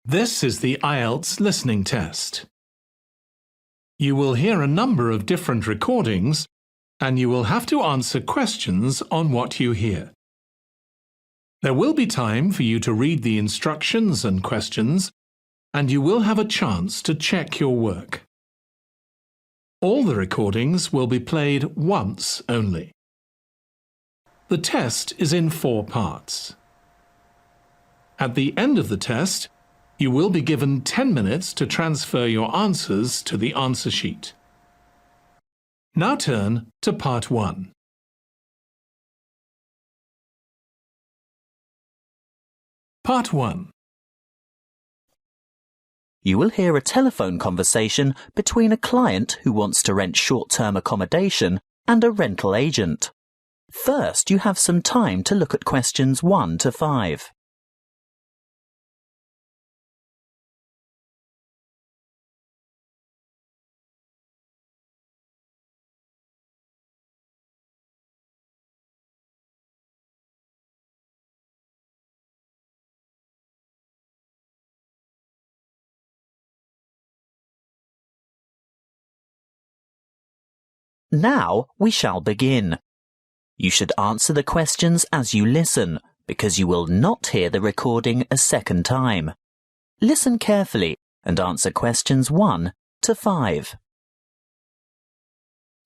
This is the IELTS listening test. You will hear a number of different recordings and you will have to answer questions on what you hear. There will be time for you to read the instructions and questions, and you will have a chance to check your work. All the recordings will be played once only. The test is in 4 parts. At the end of the test, you will be given 10 minutes to transfer your answers to the answer sheet. Now turn to Part 1. Part 1. You will hear a telephone conversation between a client who wants to rent short-term accommodation and a rental agent. First, you have some time to look at questions 1 to 5. Now we shall begin. You should answer the questions as you listen, because you will not hear the recording a second time. Listen carefully and answer questions 1 to 5.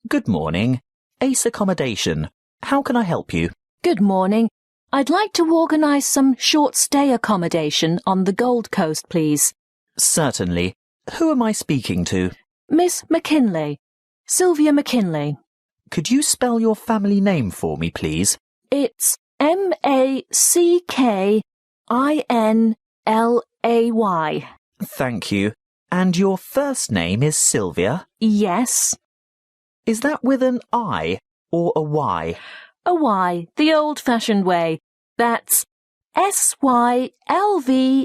Good morning. Ace Accommodation. How can I help you? Good morning. I'd like to organise some short-stay accommodation on the Gold Coast, please. Certainly. Who am I speaking to? Miss McKinley. Sylvia McKinley. Could you spell your family name for me, please? It's Mackinlay. Thank you. And your first name is Sylvia? Yes. Is that with an I or a Y? A Y, the old-fashioned way. That's Sylvia.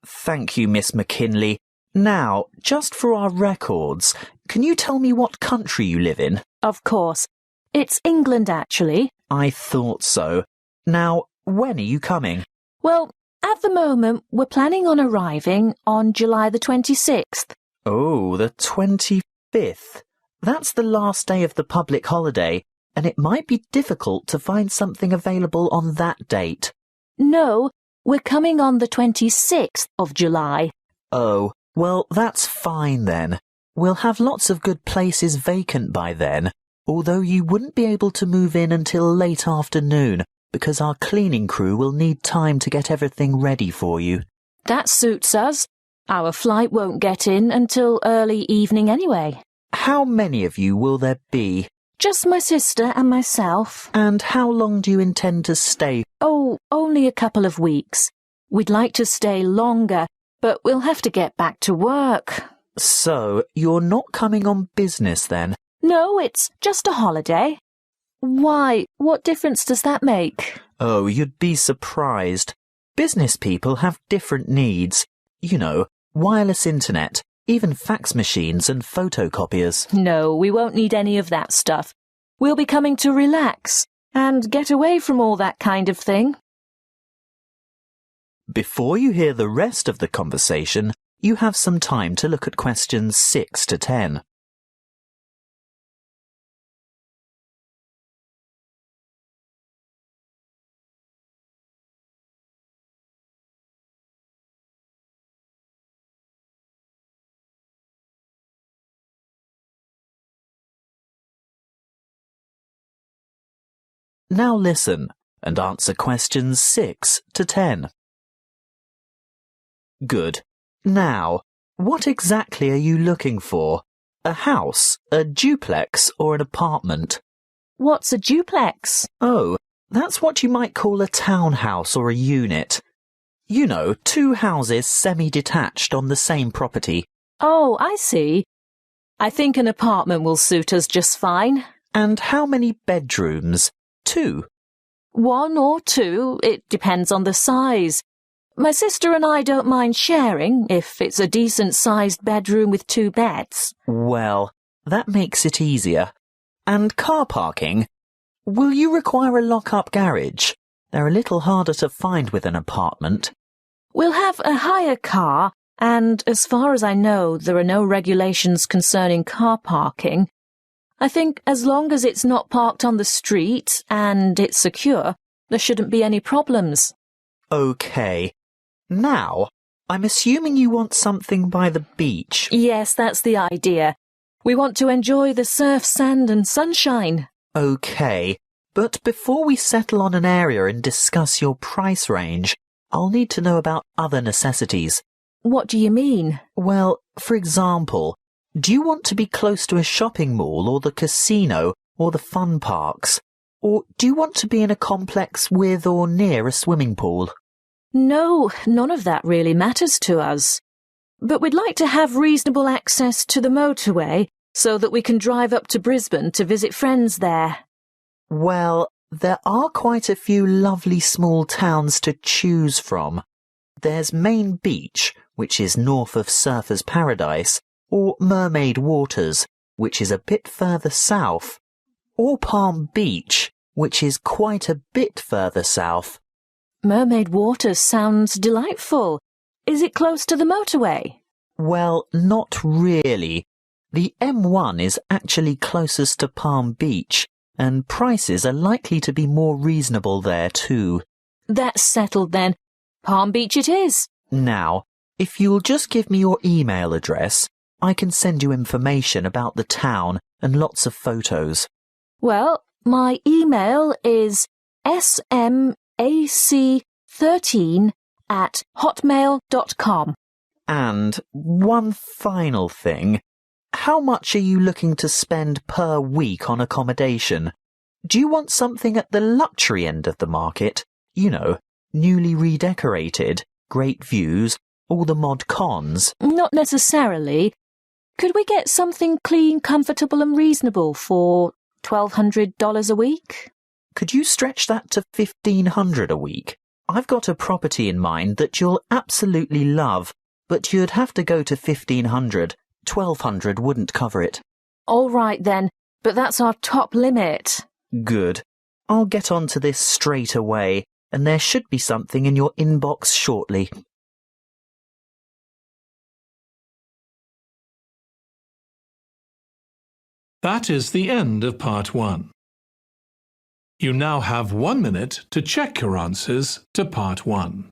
Thank you, Miss McKinley. Now, just for our records, can you tell me what country you live in? Of course. It's England, actually. I thought so. Now, when are you coming? Well, at the moment, we're planning on arriving on July the 26th. Oh, the 25th. That's the last day of the public holiday, and it might be difficult to find something available on that date. No, we're coming on the 26th of July. Oh, well, that's fine then. We'll have lots of good places vacant by then, although you wouldn't be able to move in until late afternoon because our cleaning crew will need time to get everything ready for you. That suits us. Our flight won't get in until early evening anyway. How many of you will there be? Just my sister and myself. And how long do you intend to stay? Oh, only a couple of weeks. We'd like to stay longer, but we'll have to get back to work. So, you're not coming on business then? No, it's just a holiday. Why? What difference does that make? Oh, you'd be surprised. Business people have different needs. You know, wireless internet, even fax machines and photocopiers. No, we won't need any of that stuff. We'll be coming to relax and get away from all that kind of thing. Before you hear the rest of the conversation, you have some time to look at questions 6 to 10. Now listen and answer questions 6 to 10. Good. Now, what exactly are you looking for? A house, a duplex, or an apartment? What's a duplex? Oh, that's what you might call a townhouse or a unit. You know, 2 houses semi-detached on the same property. Oh, I see. I think an apartment will suit us just fine. And how many bedrooms? 2. 1 or 2, it depends on the size. My sister and I don't mind sharing if it's a decent-sized bedroom with 2 beds. Well, that makes it easier. And car parking? Will you require a lock-up garage? They're a little harder to find with an apartment. We'll have a hire car, and as far as I know, there are no regulations concerning car parking. I think as long as it's not parked on the street and it's secure, there shouldn't be any problems. OK. Now, I'm assuming you want something by the beach. Yes, that's the idea. We want to enjoy the surf, sand and sunshine. OK, but before we settle on an area and discuss your price range, I'll need to know about other necessities. What do you mean? Well, for example, do you want to be close to a shopping mall or the casino or the fun parks? Or do you want to be in a complex with or near a swimming pool? No, none of that really matters to us. But we'd like to have reasonable access to the motorway so that we can drive up to Brisbane to visit friends there. Well, there are quite a few lovely small towns to choose from. There's Main Beach, which is north of Surfer's Paradise, or Mermaid Waters, which is a bit further south, or Palm Beach, which is quite a bit further south. Mermaid Waters sounds delightful. Is it close to the motorway? Well, not really. The M1 is actually closest to Palm Beach, and prices are likely to be more reasonable there too. That's settled then. Palm Beach it is. Now, if you'll just give me your email address, I can send you information about the town and lots of photos. Well, my email is smac13@hotmail.com. And one final thing. How much are you looking to spend per week on accommodation? Do you want something at the luxury end of the market? You know, newly redecorated, great views, all the mod cons? Not necessarily. Could we get something clean, comfortable and reasonable for $1,200 a week? Could you stretch that to $1,500 a week? I've got a property in mind that you'll absolutely love, but you'd have to go to $1,500. $1,200 wouldn't cover it. All right then, but that's our top limit. Good. I'll get on to this straight away, and there should be something in your inbox shortly. That is the end of Part 1. You now have 1 minute to check your answers to Part 1.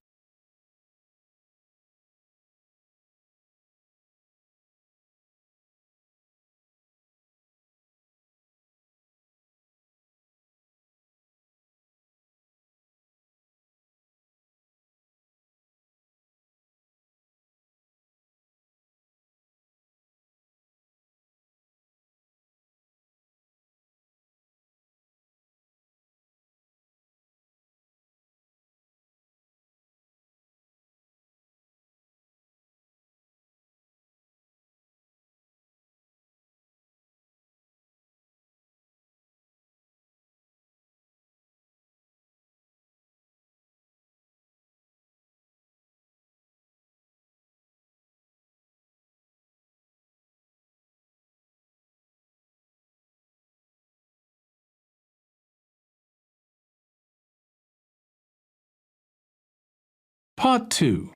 Part 2.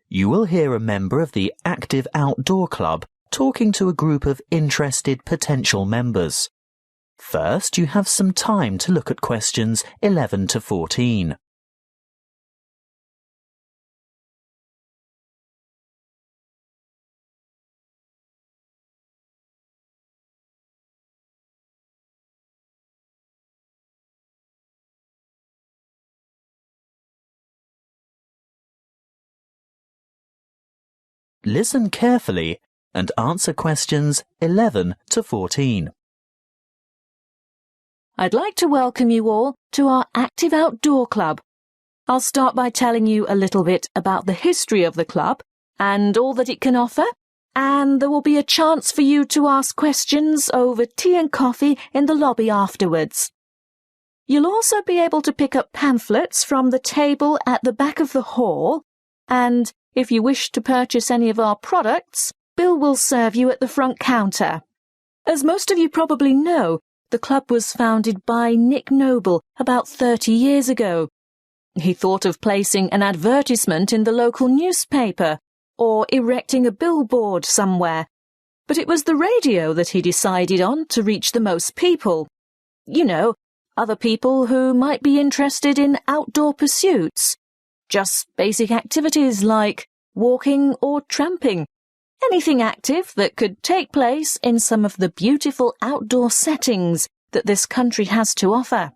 You will hear a member of the Active Outdoor Club talking to a group of interested potential members. First, you have some time to look at questions 11 to 14. Listen carefully and answer questions 11 to 14. I'd like to welcome you all to our Active Outdoor Club. I'll start by telling you a little bit about the history of the club and all that it can offer, and there will be a chance for you to ask questions over tea and coffee in the lobby afterwards. You'll also be able to pick up pamphlets from the table at the back of the hall, and if you wish to purchase any of our products, Bill will serve you at the front counter. As most of you probably know, the club was founded by Nick Noble about 30 years ago. He thought of placing an advertisement in the local newspaper or erecting a billboard somewhere, but it was the radio that he decided on to reach the most people. You know, other people who might be interested in outdoor pursuits. Just basic activities like walking or tramping. Anything active that could take place in some of the beautiful outdoor settings that this country has to offer.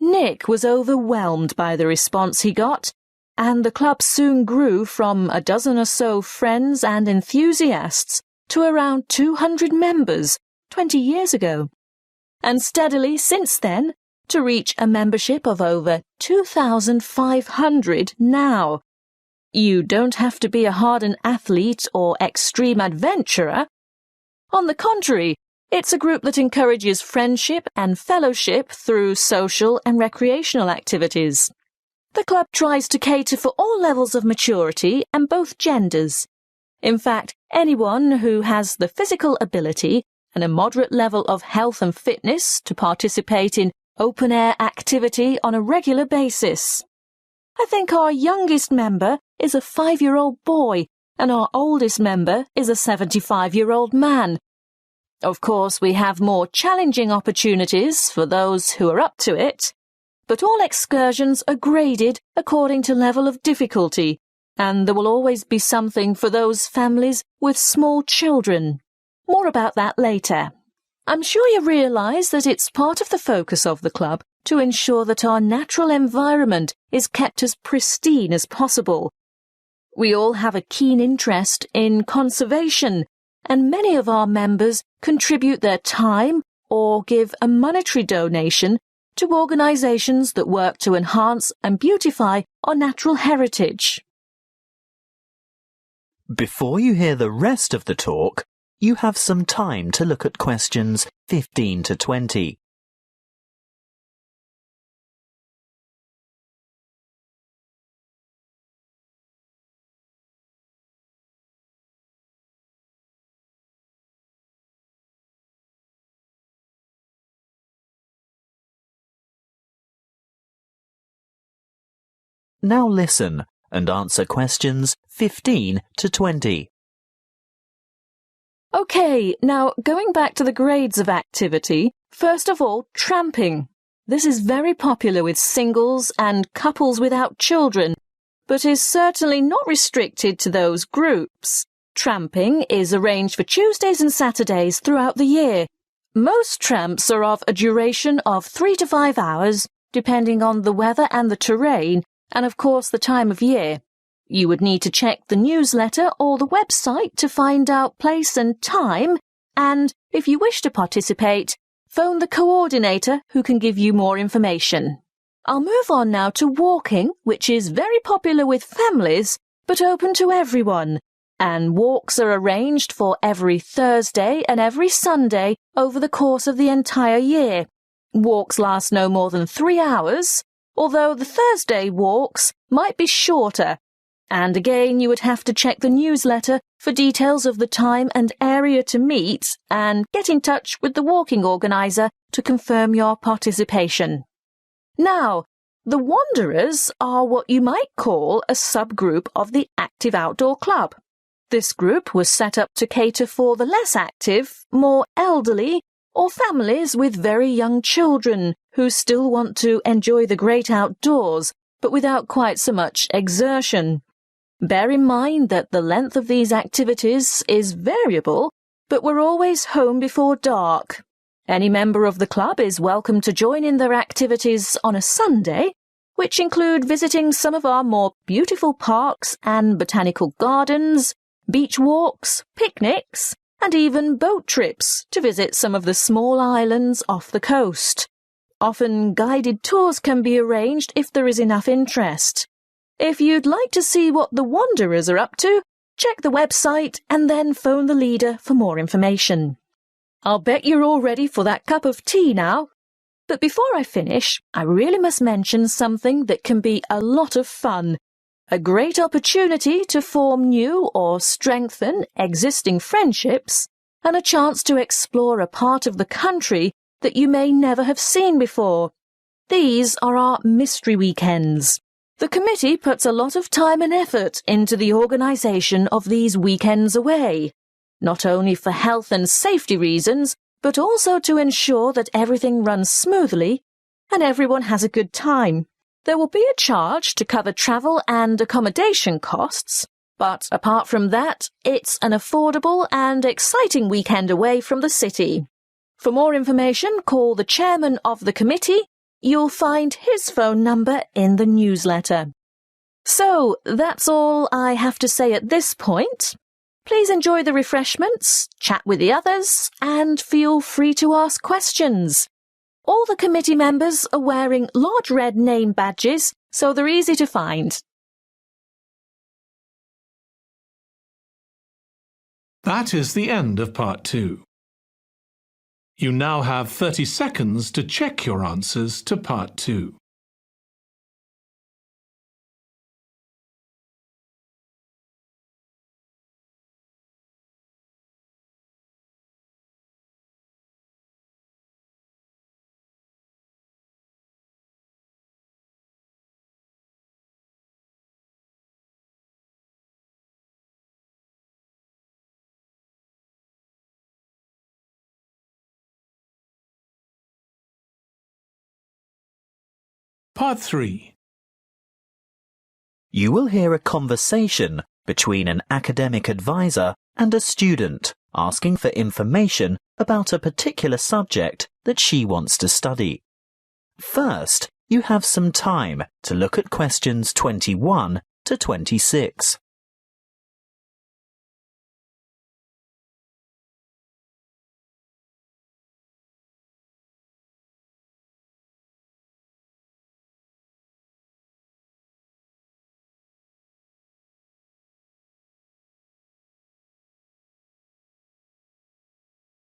Nick was overwhelmed by the response he got, and the club soon grew from a dozen or so friends and enthusiasts to around 200 members 20 years ago, and steadily since then to reach a membership of over 2,500 now. You don't have to be a hardened athlete or extreme adventurer. On the contrary, it's a group that encourages friendship and fellowship through social and recreational activities. The club tries to cater for all levels of maturity and both genders. In fact, anyone who has the physical ability and a moderate level of health and fitness to participate in open-air activity on a regular basis. I think our youngest member is a 5-year-old boy and our oldest member is a 75-year-old man. Of course, we have more challenging opportunities for those who are up to it, but all excursions are graded according to level of difficulty, and there will always be something for those families with small children. More about that later. I'm sure you realise that it's part of the focus of the club to ensure that our natural environment is kept as pristine as possible. We all have a keen interest in conservation, and many of our members contribute their time or give a monetary donation to organisations that work to enhance and beautify our natural heritage. Before you hear the rest of the talk, you have some time to look at questions 15 to 20. Now listen and answer questions 15 to 20. OK, now going back to the grades of activity, first of all, tramping. This is very popular with singles and couples without children, but is certainly not restricted to those groups. Tramping is arranged for Tuesdays and Saturdays throughout the year. Most tramps are of a duration of 3 to 5 hours, depending on the weather and the terrain, and of course the time of year. You would need to check the newsletter or the website to find out place and time, and if you wish to participate, phone the coordinator who can give you more information. I'll move on now to walking, which is very popular with families, but open to everyone, and walks are arranged for every Thursday and every Sunday over the course of the entire year. Walks last no more than 3 hours, although the Thursday walks might be shorter, and again you would have to check the newsletter for details of the time and area to meet and get in touch with the walking organiser to confirm your participation. Now, the Wanderers are what you might call a subgroup of the Active Outdoor Club. This group was set up to cater for the less active, more elderly, or families with very young children who still want to enjoy the great outdoors, but without quite so much exertion. Bear in mind that the length of these activities is variable, but we're always home before dark. Any member of the club is welcome to join in their activities on a Sunday, which include visiting some of our more beautiful parks and botanical gardens, beach walks, picnics, and even boat trips to visit some of the small islands off the coast. Often guided tours can be arranged if there is enough interest. If you'd like to see what the Wanderers are up to, check the website and then phone the leader for more information. I'll bet you're all ready for that cup of tea now. But before I finish, I really must mention something that can be a lot of fun. A great opportunity to form new or strengthen existing friendships, and a chance to explore a part of the country that you may never have seen before. These are our mystery weekends. The committee puts a lot of time and effort into the organisation of these weekends away, not only for health and safety reasons, but also to ensure that everything runs smoothly and everyone has a good time. There will be a charge to cover travel and accommodation costs, but apart from that, it's an affordable and exciting weekend away from the city. For more information, call the chairman of the committee. You'll find his phone number in the newsletter. So, that's all I have to say at this point. Please enjoy the refreshments, chat with the others, and feel free to ask questions. All the committee members are wearing large red name badges, so they're easy to find. That is the end of Part 2. You now have 30 seconds to check your answers to Part 2. Part 3. You will hear a conversation between an academic advisor and a student asking for information about a particular subject that she wants to study. First, you have some time to look at questions 21 to 26.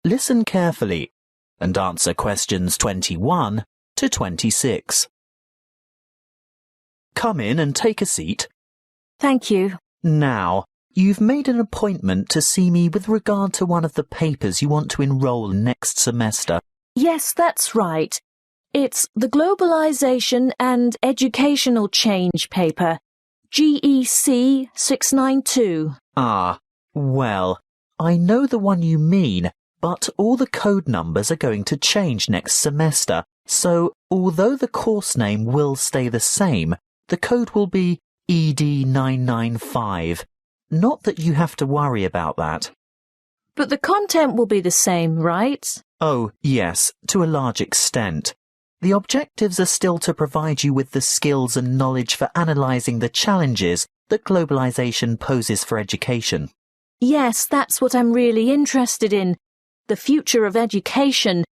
Listen carefully and answer questions 21 to 26. Come in and take a seat. Thank you. Now, you've made an appointment to see me with regard to one of the papers you want to enrol in next semester. Yes, that's right. It's the Globalization and Educational Change paper, GEC 692. Ah, well, I know the one you mean, but all the code numbers are going to change next semester, so although the course name will stay the same, the code will be ED995. Not that you have to worry about that. But the content will be the same, right? Oh, yes, to a large extent. The objectives are still to provide you with the skills and knowledge for analysing the challenges that globalization poses for education. Yes, that's what I'm really interested in. The future of education.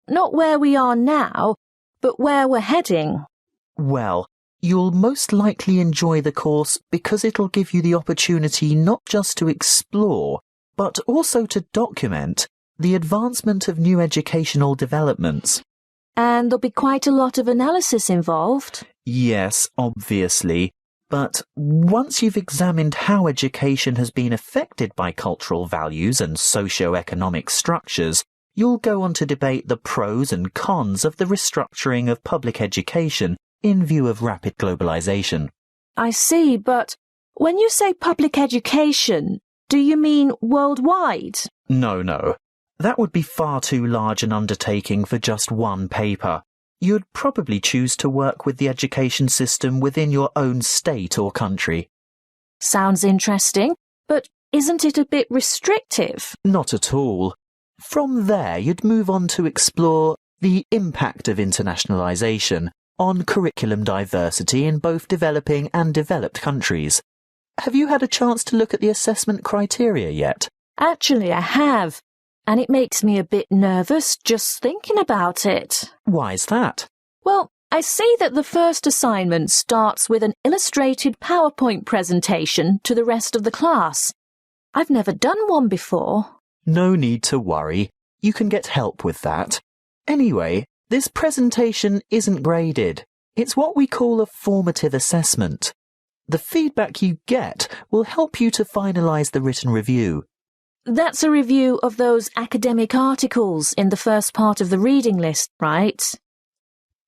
Not where we are now, but where we're heading. Well, you'll most likely enjoy the course because it'll give you the opportunity not just to explore, but also to document the advancement of new educational developments. And there'll be quite a lot of analysis involved. Yes, obviously. But once you've examined how education has been affected by cultural values and socio-economic structures, you'll go on to debate the pros and cons of the restructuring of public education in view of rapid globalization. I see, but when you say public education, do you mean worldwide? No. That would be far too large an undertaking for just one paper. You'd probably choose to work with the education system within your own state or country. Sounds interesting, but isn't it a bit restrictive? Not at all. From there, you'd move on to explore the impact of internationalization on curriculum diversity in both developing and developed countries. Have you had a chance to look at the assessment criteria yet? Actually, I have. And it makes me a bit nervous just thinking about it. Why's that? Well, I see that the first assignment starts with an illustrated PowerPoint presentation to the rest of the class. I've never done one before. No need to worry. You can get help with that. Anyway, this presentation isn't graded. It's what we call a formative assessment. The feedback you get will help you to finalise the written review. That's a review of those academic articles in the first part of the reading list, right?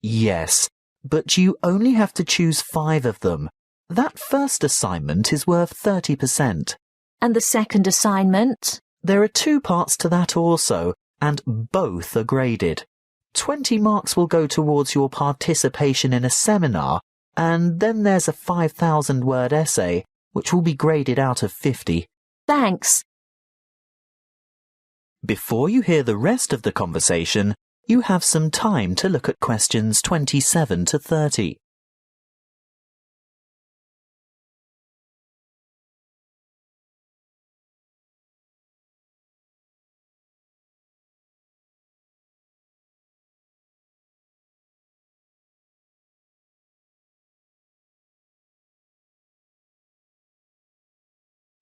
Yes, but you only have to choose 5 of them. That first assignment is worth 30%. And the second assignment? There are 2 parts to that also, and both are graded. 20 marks will go towards your participation in a seminar, and then there's a 5,000-word essay, which will be graded out of 50. Thanks. Before you hear the rest of the conversation, you have some time to look at questions 27 to 30.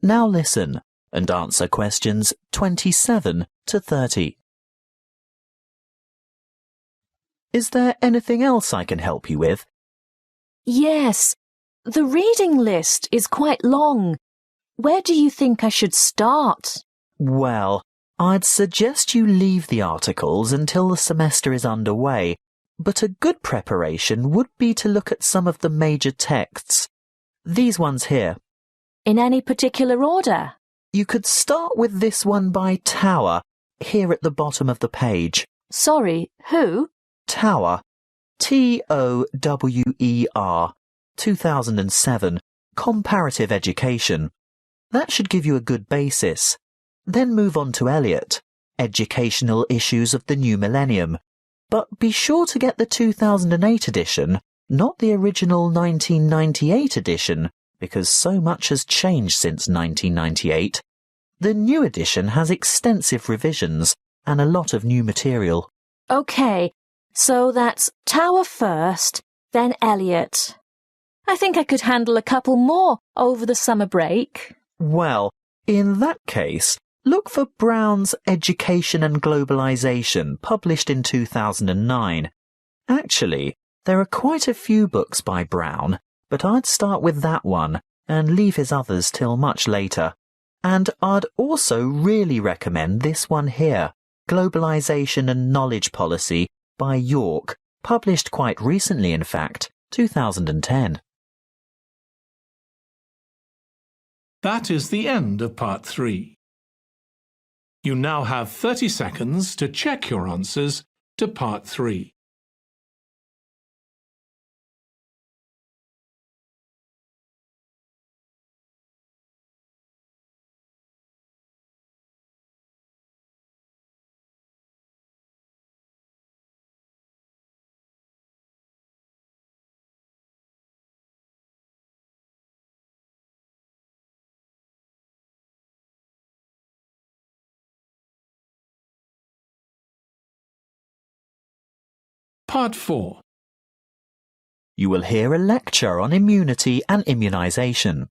Now listen and answer questions 27 to 30. Is there anything else I can help you with? Yes, the reading list is quite long. Where do you think I should start? Well, I'd suggest you leave the articles until the semester is underway, but a good preparation would be to look at some of the major texts. These ones here. In any particular order? You could start with this one by Tower, here at the bottom of the page. Sorry, who? Tower. Tower, 2007, Comparative Education. That should give you a good basis. Then move on to Eliot, Educational Issues of the New Millennium. But be sure to get the 2008 edition, not the original 1998 edition, because so much has changed since 1998. The new edition has extensive revisions and a lot of new material. OK, so that's Tower first, then Eliot. I think I could handle a couple more over the summer break. Well, in that case, look for Brown's Education and Globalization, published in 2009. Actually, there are quite a few books by Brown, but I'd start with that one and leave his others till much later. And I'd also really recommend this one here, Globalization and Knowledge Policy by York, published quite recently in fact, 2010. That is the end of Part 3. You now have 30 seconds to check your answers to Part 3. Part 4. You will hear a lecture on immunity and immunization.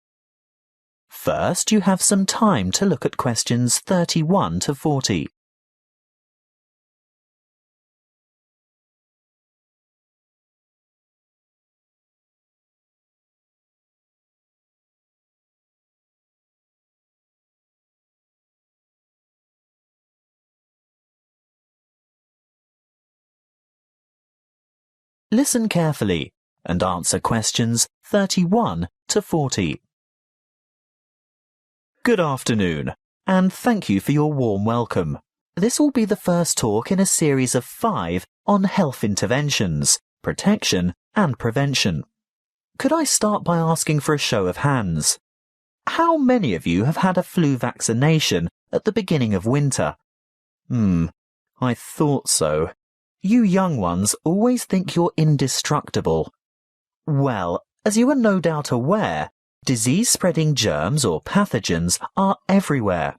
First, you have some time to look at questions 31 to 40. Listen carefully and answer questions 31 to 40. Good afternoon, and thank you for your warm welcome. This will be the first talk in a series of 5 on health interventions, protection and prevention. Could I start by asking for a show of hands? How many of you have had a flu vaccination at the beginning of winter? I thought so. You young ones always think you're indestructible. Well, as you are no doubt aware, disease-spreading germs or pathogens are everywhere.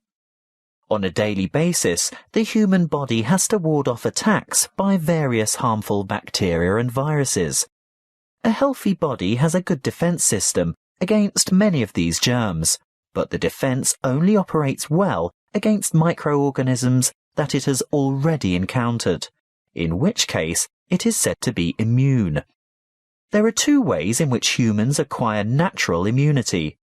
On a daily basis, the human body has to ward off attacks by various harmful bacteria and viruses. A healthy body has a good defense system against many of these germs, but the defense only operates well against microorganisms that it has already encountered, in which case it is said to be immune. There are 2 ways in which humans acquire natural immunity.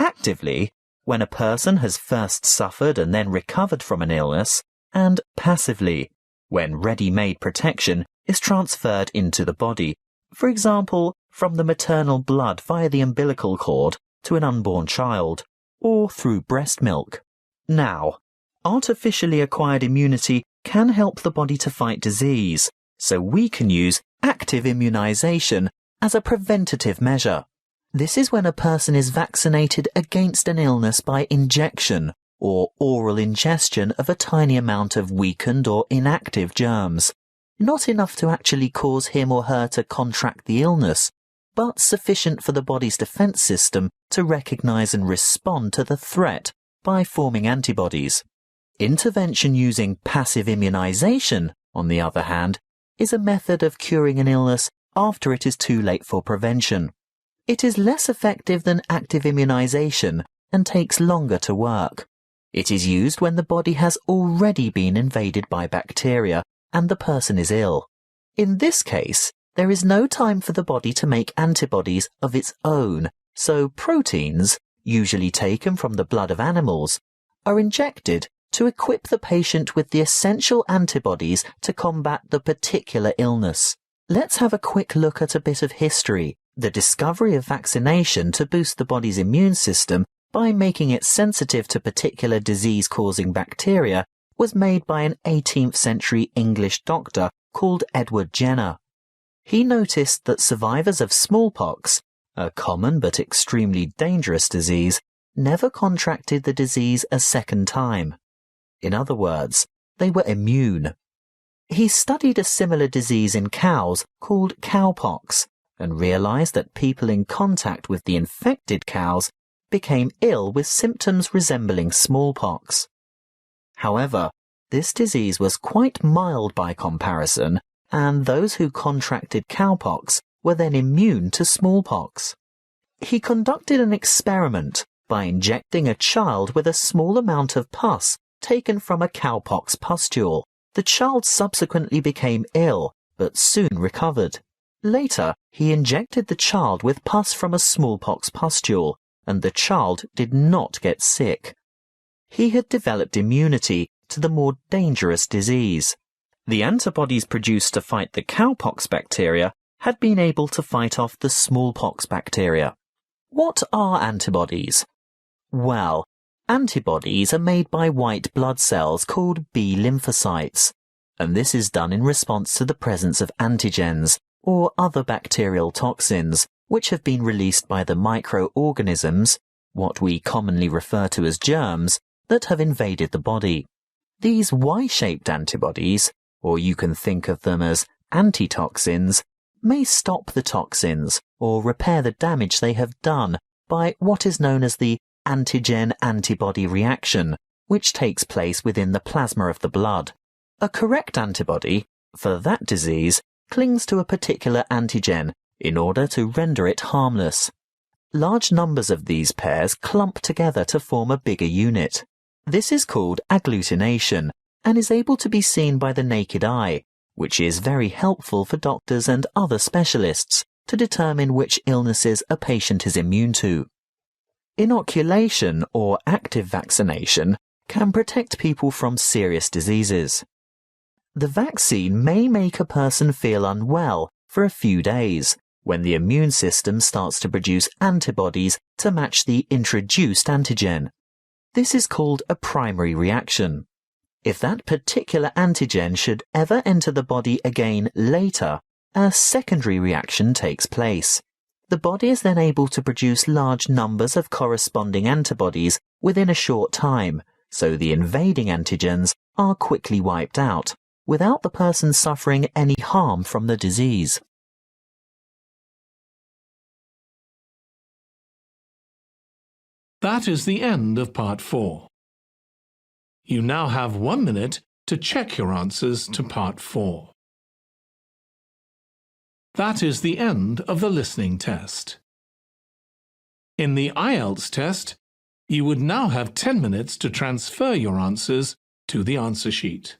Actively, when a person has first suffered and then recovered from an illness, and passively, when ready-made protection is transferred into the body. For example, from the maternal blood via the umbilical cord to an unborn child, or through breast milk. Now, artificially acquired immunity can help the body to fight disease, so we can use active immunization as a preventative measure. This is when a person is vaccinated against an illness by injection or oral ingestion of a tiny amount of weakened or inactive germs, not enough to actually cause him or her to contract the illness, but sufficient for the body's defense system to recognize and respond to the threat by forming antibodies. Intervention using passive immunization, on the other hand, is a method of curing an illness after it is too late for prevention. It is less effective than active immunization and takes longer to work. It is used when the body has already been invaded by bacteria and the person is ill. In this case, there is no time for the body to make antibodies of its own, so proteins, usually taken from the blood of animals, are injected to equip the patient with the essential antibodies to combat the particular illness. Let's have a quick look at a bit of history. The discovery of vaccination to boost the body's immune system by making it sensitive to particular disease-causing bacteria was made by an 18th century English doctor called Edward Jenner. He noticed that survivors of smallpox, a common but extremely dangerous disease, never contracted the disease a second time. In other words, they were immune. He studied a similar disease in cows called cowpox and realized that people in contact with the infected cows became ill with symptoms resembling smallpox. However, this disease was quite mild by comparison, and those who contracted cowpox were then immune to smallpox. He conducted an experiment by injecting a child with a small amount of pus taken from a cowpox pustule. The child subsequently became ill, but soon recovered. Later, he injected the child with pus from a smallpox pustule, and the child did not get sick. He had developed immunity to the more dangerous disease. The antibodies produced to fight the cowpox bacteria had been able to fight off the smallpox bacteria. What are antibodies? Well, antibodies are made by white blood cells called B lymphocytes, and this is done in response to the presence of antigens, or other bacterial toxins, which have been released by the microorganisms, what we commonly refer to as germs, that have invaded the body. These Y-shaped antibodies, or you can think of them as antitoxins, may stop the toxins or repair the damage they have done by what is known as the antigen-antibody reaction, which takes place within the plasma of the blood. A correct antibody, for that disease, clings to a particular antigen in order to render it harmless. Large numbers of these pairs clump together to form a bigger unit. This is called agglutination and is able to be seen by the naked eye, which is very helpful for doctors and other specialists to determine which illnesses a patient is immune to. Inoculation or active vaccination can protect people from serious diseases. The vaccine may make a person feel unwell for a few days when the immune system starts to produce antibodies to match the introduced antigen. This is called a primary reaction. If that particular antigen should ever enter the body again later, a secondary reaction takes place. The body is then able to produce large numbers of corresponding antibodies within a short time, so the invading antigens are quickly wiped out, without the person suffering any harm from the disease. That is the end of Part 4. You now have 1 minute to check your answers to Part 4. That is the end of the listening test. In the IELTS test, you would now have 10 minutes to transfer your answers to the answer sheet.